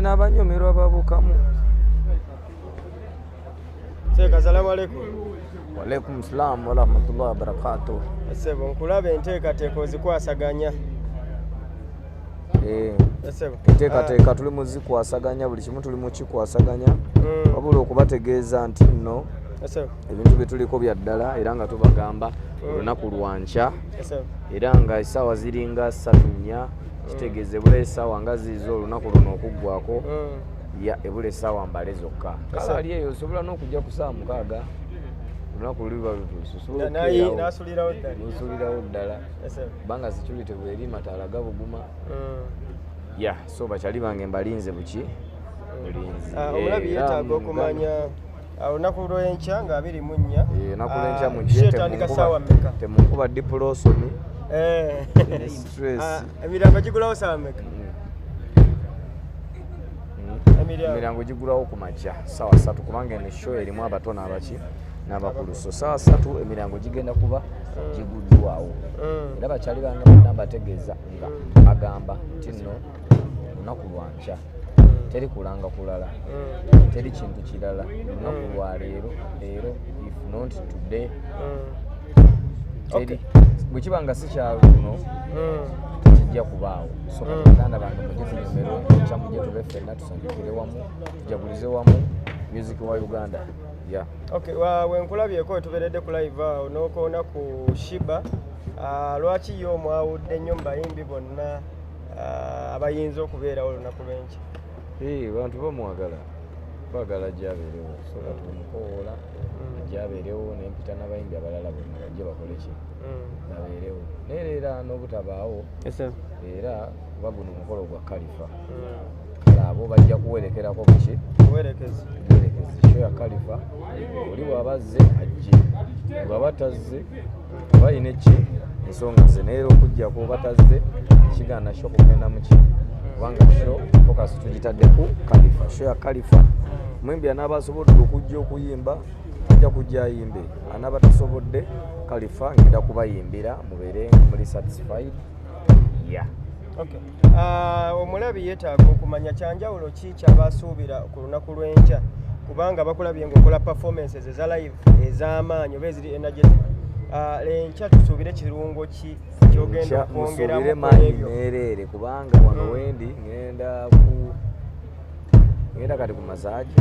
n'abanyumirwa babukamu. Assalamu alaikum. Wa alaikum salaam wa rahmatullahi wa barakatuh. Sebo nkulabe enteekateeka ozikwasaganya. Enteekateeka tuli mu zikwasaganya, buli kimu tuli mu kikwasaganya, wabula okubategeeza nti nno ebintu bye tuliko bya ddala era nga tubagamba olunaku lwanca era nga essaawa ziringa 3-4 kitegeeze bula essaawa nga ziizo olunaku luno okuggwako ebula essaawa mbale zokka. Kale ali eyo osobola n'okujja ku ssaawa 6 olunaku luliba lutuuse n'osulirawo ddala kubanga security bw'eri mataala gabuguma. So bakyali bange mbalinze buki bulinzi. Omulabi yeetaaga okumanya olunaku lw'enkya nga 24 olunaku lw'enkya mujje temunkuba diplosoni stress. Emirambo gigulawo ssaawa mmeka? Emirambo gigulawo ku makya ssaawa 3 kubanga eno show erimu abato n'abaki n'abakulu, so ssaawa 3 emirambo gigenda kuba giguddwawo. Era bakyali bange bonna mbategeeza nga bagamba nti nno olunaku lwanca teri kulanga kulala, teri kintu kirala. Olunaku lwa leero if not today teri bwe kiba nga si kya luno kijja kubaawo. So baganda bange mujje tunyumirwe ekya mujje tube ffenna tusanyukire wamu tujagulize wamu music wa Uganda. Wenkulabyeko tuberedde ku live awo n'okoona ku Shiba. Lwaki yo mwawudde nnyo mbayimbi bonna abayinza okubeerawo olunaku lw'enkya? Bantu baagala gyabeerewo, so katumukowola gyabeerewo nempita n'abayimbi abalala bonna bajje bakole ki babeerewo naye era n'obutabaawo era kuba guno omukolo gwa Kalifa kale abo bajja kuwerekerako buki buwerekezi show ya Kalifa. Oli bw'abazze ajje, bw'aba tazze bayina ki ensonga ze naye okujjako batazze kigaana sho kugenda muki kubanga show focus tugitadde ku Kalifa. Show ya Kalifa mwimbi anaabasobodde okujja okuyimba ajja kujja ayimbe, anaabatasobodde Kalifa ngenda kubayimbira mubeere muli satisfied. Omulabi yeetaaga okumanya kyanjawulo ki kyabasuubira ku lunaku lw'enkya kubanga bakulabye ng'okola performances eza live ez'amaanyi oba eziri energetic. Lenkya tusuubire kirungo ki kyogenda okwongeramu musuubire maanyi meereere kubanga wano wendi ngenda kati ku masaaji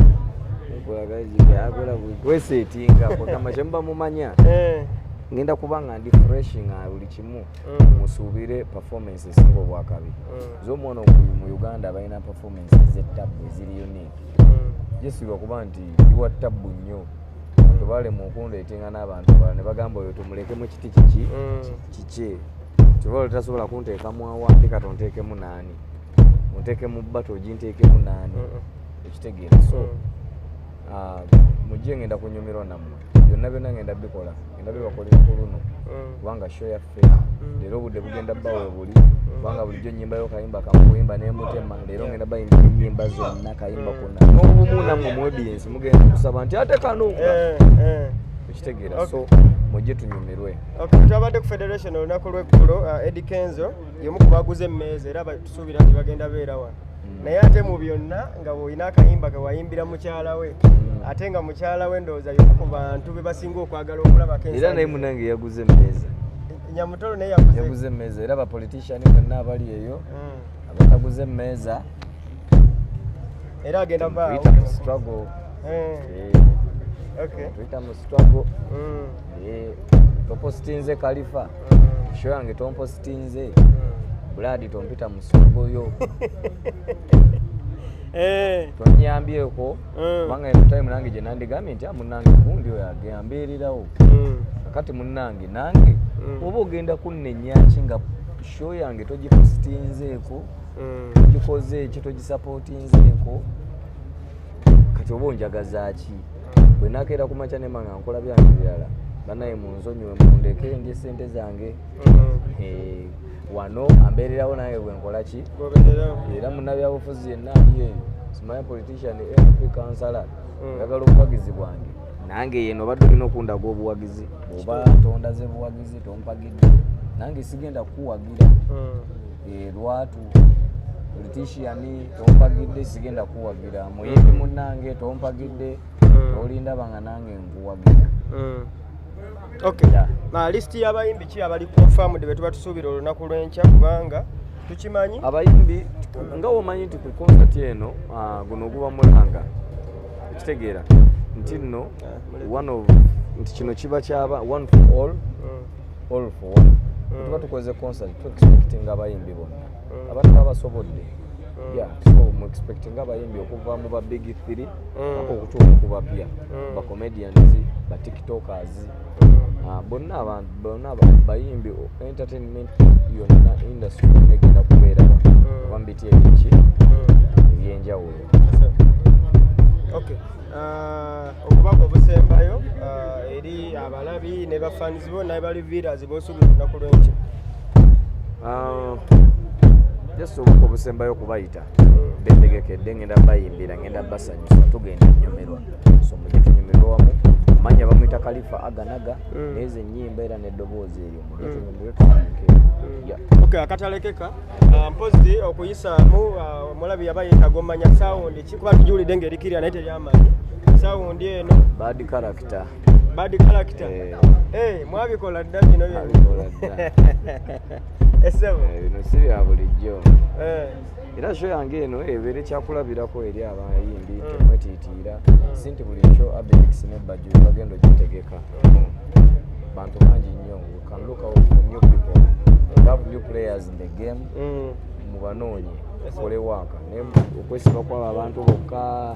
kweseetinga kugamba kyemba mumanya ngenda kuba nga ndi fresh nga buli kimu. Musuubire performances singa obwakabi z'omwana mu Uganda balina performances z'ettabu eziri unique. Jesigwa kuba nti ndiwa ttabu nnyo tubalemu okundeetinga n'abantu abalala ne bagamba oyo tumulekemu kiti kiki tuba tasobola kunteekamu awandika tonteekemu naani onteekemu bbato oginteekemu naani ekitegeera. So mujje ngenda kunyumirwa nammwe byonna ngenda bikola ngenda bibakolera ku luno kubanga show yaffe leero obudde bugenda bbawe buli kubanga bulijjo nnyimbayo kayimba kamuyimba n'emutema. Leero ngenda bayimbira ennyimba zonna kayimba konna n'obumu nammwe mu audience mugenda kusaba nti ate kano ekitegeera. So mujje tunyumirwe. Twabadde ku Federation olunaku lw'eggulo. Eddie Kenzo yemu ku baguze emmeeza era tusuubira nti bagenda beera wano naye ate mu byonna nga bw'olina akayimba ke wayimbira mukyala we ate nga mukyala we ndowooza y'omu ku bantu be basinga okwagala okulabako era naye munange yaguze emmeeza. Nyamutolo naye yaguze emmeeza era abapolitician bonna abali eyo abataguze emmeeza era agenda baawo tuyita mu struggle. Tuyita mu struggle. Topositinze Kalifa show yange tompositinze Buladi tompita mu struggle yo tonyambyeko kubanga eno time nange gye nandigambye nti munange gundi oyo agambirirawo kakati munange nange oba ogenda kunnenyaki nga show yange togipositinzeeko togikoze eki togisapootinzeeko kati oba onjagazaaki bwe nakeera kumakya nemanga nkola byange birala banaye munzonyiwe mundeke ndye sente zange wano ambeererawo nange bwe nkola ki era munnabyabufuzi yenna ali eyo simanyi politician MP kansala yagala obuwagizi bwange nange yeno badde olina okundaga obuwagizi oba tondaze buwagizi tompagidde nange sigenda kukuwagira lwatu politician tompagidde sigenda kuwagira muyimbi munnange tompagidde olinda banga nange nkuwagira. Okay. List y'abayimbi ki abali confirmed be tuba tusuubira olunaku lw'enkya kubanga tukimanyi abayimbi nga womanyi nti ku concert eno guno oguba mulanga ekitegeera nti nno nti kino kiba kyaba one for all all for one. Tuba tukoze concert tu expecting abayimbi bonna abantu babasobodde so mu expecting abayimbi okuva mu ba big 3 ako okutuuka ku bapya ba comedians ba tiktokers bonna bayimbi entertainment yonna industry negenda kubeera bambiti ebiki ebyenjawulo. Okay. Okubaka obusembayo eri abalabi ne bafans bonna bali viewers bosuubira olunaku lw'enkya. Just obusembayo kubayita betegekedde ngenda bayimbira ngenda basanyusa tugenda nyomerwa so mujje tunyumirwa wamu manya bamwita Khalifa Aganaga neze nyimba era n'eddoboozi eryo mujje tunyumirwe tunyumirwe. Okay, akatalekeka mpozi okuyisaamu mulabi yabayita gomanya sound kikuba tujulidde ng'erikirya naye teryamanyi sound eno bad character mwabikola dda bino bino si bya bulijjo era show yange eno ebeere kyakulabirako eri abayimbi temwetiitiira sinti buli kyo Abelix ne Bajulu bagenda ogitegeka bantu bangi nnyo we can look out for new people have new players in the game mubanoonye kole waaka naye okwesiba kwaba abantu bokka.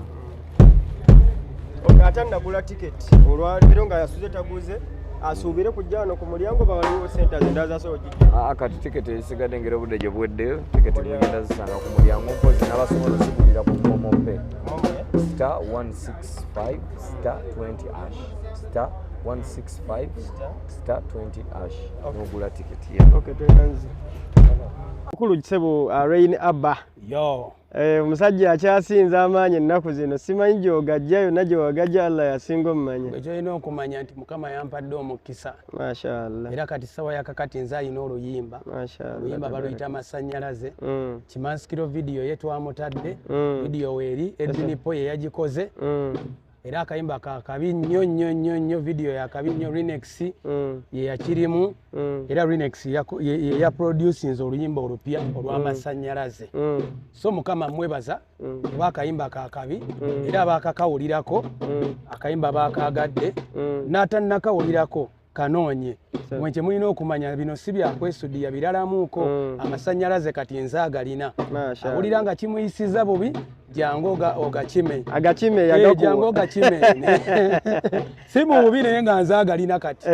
Ate nagula tiketi olwaleero nga yasuze taguze asuubire kujja wano ku mulyango bawaliwo sente zenda zasobola ogijja. Kati tiketi ezisigadde ngeri obudde gye buweddeyo tiketi mugenda zisanga ku mulyango mpozi n'abasobola osigulira ku momope star 165 star 20 star 165 star 20 n'ogula tiketi ya. Okay, twenanzi mukulu Kisebo Rain Abba omusajja akyasinza amaanyi ennaku zino simanyi gy'ogajja yonna gyewagajja Allah yasinga omumanya. Ekyo olina okumanya nti Mukama yampadde omukisa Mashallah era kati sawa yakakati nze alina oluyimba oluyimba baluyita Amasannyalaze kimansikiro vidiyo ye twamutadde vidiyo weeri Edinipo ye yagikoze era akayimba kabi nnyo nnyo nnyo nnyo vidiyo yakabi nnyo Rinex ye yakirimu era Rinex ye yaproducinze oluyimba olupya olw'Amasannyalaze so Mukama mwebaza kuba akayimba kakabi era bakakawulirako akayimba bakagadde n'atannakawulirako kanoonye mwenche mulina okumanya bino si byakwesudiya biralamuuko Amasannyalaze kati nze agalina awulira nga kimuyisiza bubi jangu ogakime agakime yagakuwa jangu ogakime si mu bubi naye nga nze agalina kati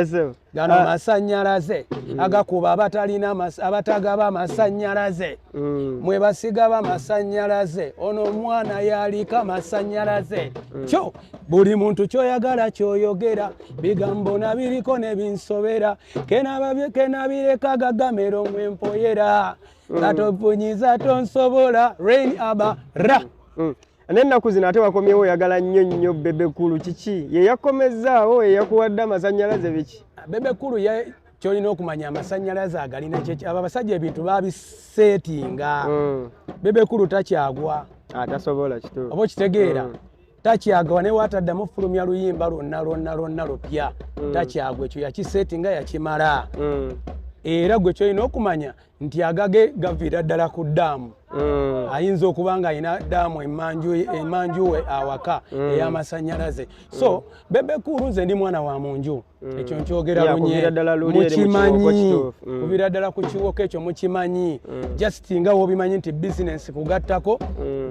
gano Amasannyalaze agakuba abatagaba Amasannyalaze mwe basiga Amasannyalaze ono omwana yalika Amasannyalaze kyo buli muntu kyoyagala kyoyogera bigambo nabiriko nebinsobera kenabireka gagamero mwempoyera katopunyiza tonsobola Rain Abba ra n'ennaku zino ate wakomyewo oyagala nnyo nnyo Bebekulu kiki ye yakomezaawo ye yakuwadde Amasannyalaze biki Bebekulu kyolina okumanya Amasannyalaze agalina abo abasajja ebintu babiseetinga Bebekulu takyagwa tasobola kituufu oba okitegeera takyagwa ne wataddamu fulumya luyimba lwonna lupya takyagwa ekyo yakiseetinga yakimala era gwe kyolina okumanya nti agage gaviira ddala ku ddaamu ayinza okuba nga alina ddaamu emanju we awaka ey'Amasannyalaze so Bebekulu nze ndi mwana wa munju ekyo nkyogera lunye mukimanyi kuviira ddala ku kiwoko ekyo mukimanyi just nga wobimanyi nti bizinensi kugattako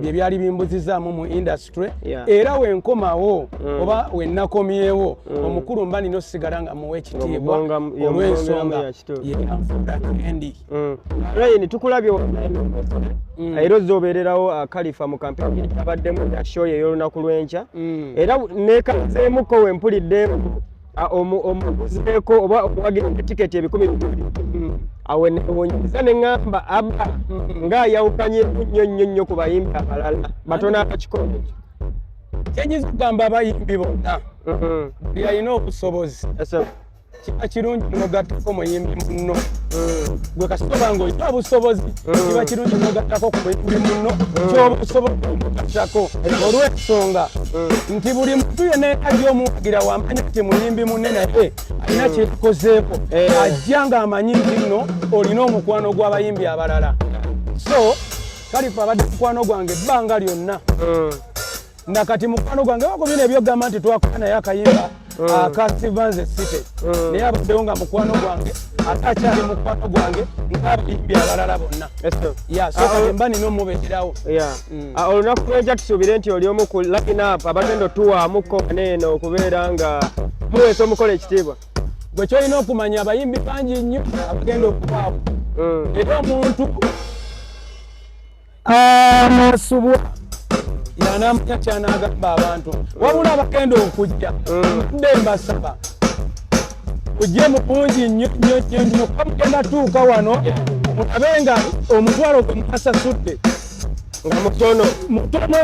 bye byali bimbuzizaamu mu industry era wenkomawo oba wennakomyewo omukulu mba nina osigala nga muwa ekitiibwa olw'ensonga yendi Rain tukulabye era ozobererawo Khalifa mu kampeni abaddemu show y'olunaku lw'enkya era nekanzeemuko wempulidde omuzeeko oba owagira tiketi ebikumi awe newonyeza ne ŋŋamba Abba ng'ayawukanye nnyo nnyo nnyo ku bayimbi abalala batono abakikola kyenyiza okugamba abayimbi bonna buli alina obusobozi kiba kirungi n'ogattako muyimbi munno gwe kasitoba ng'olina obusobozi kiba kirungi n'ogattako ku muyimbi munno kyoba osobola okugattako olw'ensonga nti buli muntu yenna ajja omuwagira wamanya nti muyimbi munne naye alina kyekikozeeko ajja ng'amanyi nti nno olina omukwano gw'abayimbi abalala so Kalifa abadde mukwano gwange ebbanga lyonna nakati mukwano gwange bakubina ebyogamba nti twakola naye akayimba aka Sivanze City naye abaddewo nga mukwano gwange ate akyali mukwano gwange ng'abayimbi abalala bonna so kati mba nina omubeerawo olunaku lw'enkya tusuubire nti oli omu ku lakinap abagenda otuwaamuko neeno okubeera nga muweesa omukola ekitiibwa gwe kyolina okumanya abayimbi bangi nnyo abagenda okubaawo era omuntu amasubwa yanamanya kyanagamba abantu wabula abagenda okujja mudde mbasaba ujje mubungi nnyo kuba mugenda tuuka wano mulabe nga omutwalo gwe mwasasudde nga mutono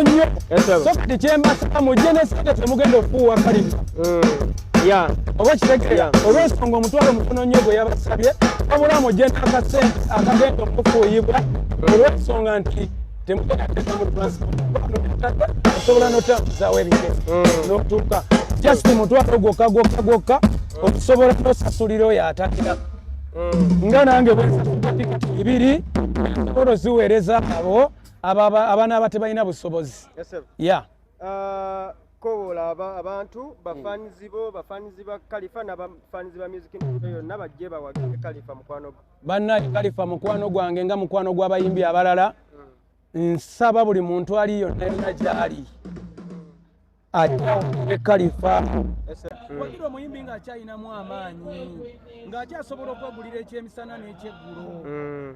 nnyo so kati kyembasaba mujje nesente temugenda okufuuwa Kalifa oba kitegeera olw'ensonga omutwalo mutono nnyo gwe yabasabye wabula mujje n'akasente akagenda okufuuyibwa olw'ensonga nti temugenda mu transport osobola n'otambuzawo ebintu n'otuuka just mutwalo gwokka okusobola n'osasulira oyo atakira nga nange bwensasula tikiti 2 osobola oziweereza abo abaana aba tebalina busobozi kowola abantu bafanizi bo bafanizi ba Kalifa n'abafanizi ba music industry yonna bajje bawagire Kalifa mukwano gwe bannaye Kalifa mukwano gwange nga mukwano gw'abayimbi abalala nsaba buli muntu ali yonna yonna gy'ali ajja Kalifa wagira omuyimbi ng'akyalinamu amaanyi ng'akyasobola okwegulira ekyemisana n'ekyeggulo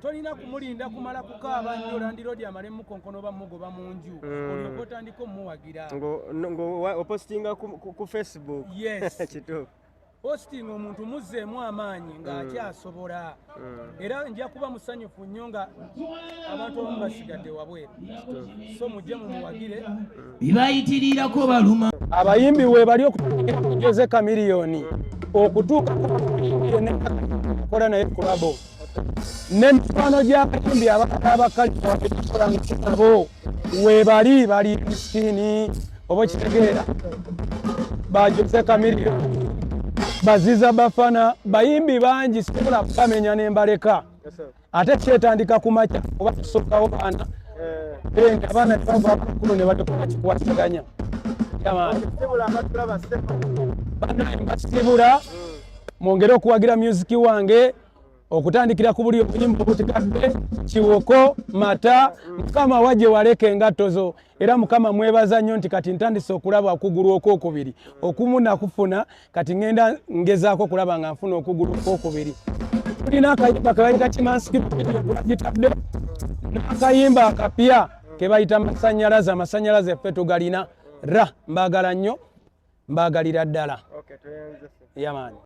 tolina kumulinda kumala kukaaba nnyo landiroodi amale mukonkono oba mugoba mu nju olyoka otandika omuwagira opostinga ku Facebook kituufu posting omuntu muzzeemu amaanyi ng'akyasobola era nja kuba musanyufu nnyo nga abantu abamu basigadde wabweru so mujje mumuwagire bibayitirirako baluma abayimbi we bali okutuukira ku Jose Chameleone okutuuka kola naye kulabo n'emikwano gy'abayimbi abakalifa nabo we bali miskini oba kitegeera ba Jose Chameleone baziza bafana bayimbi bangi sobola kukamenya nembaleka ate kyetandika kumakya oba kusookawo baana abaana tebava bakulu ne batokola kikwasaganya basibula mwongere okuwagira music wange okutandikira ku buli obuyimba obutikadde kiwoko mata mukama wajje waleke engatto zo era mukama mwebaza nnyo nti kati ntandise okulaba okugulu okwokubiri okumu nakufuna kati ngenda ngezaako kulaba nga nfuna okugulu okwokubiri tulina akayimba kebayita kimansiki gitadde n'akayimba akapya kebayita amasanyalaze ffe tugalina ra mbaagala nnyo mbaagalira ddala yamaani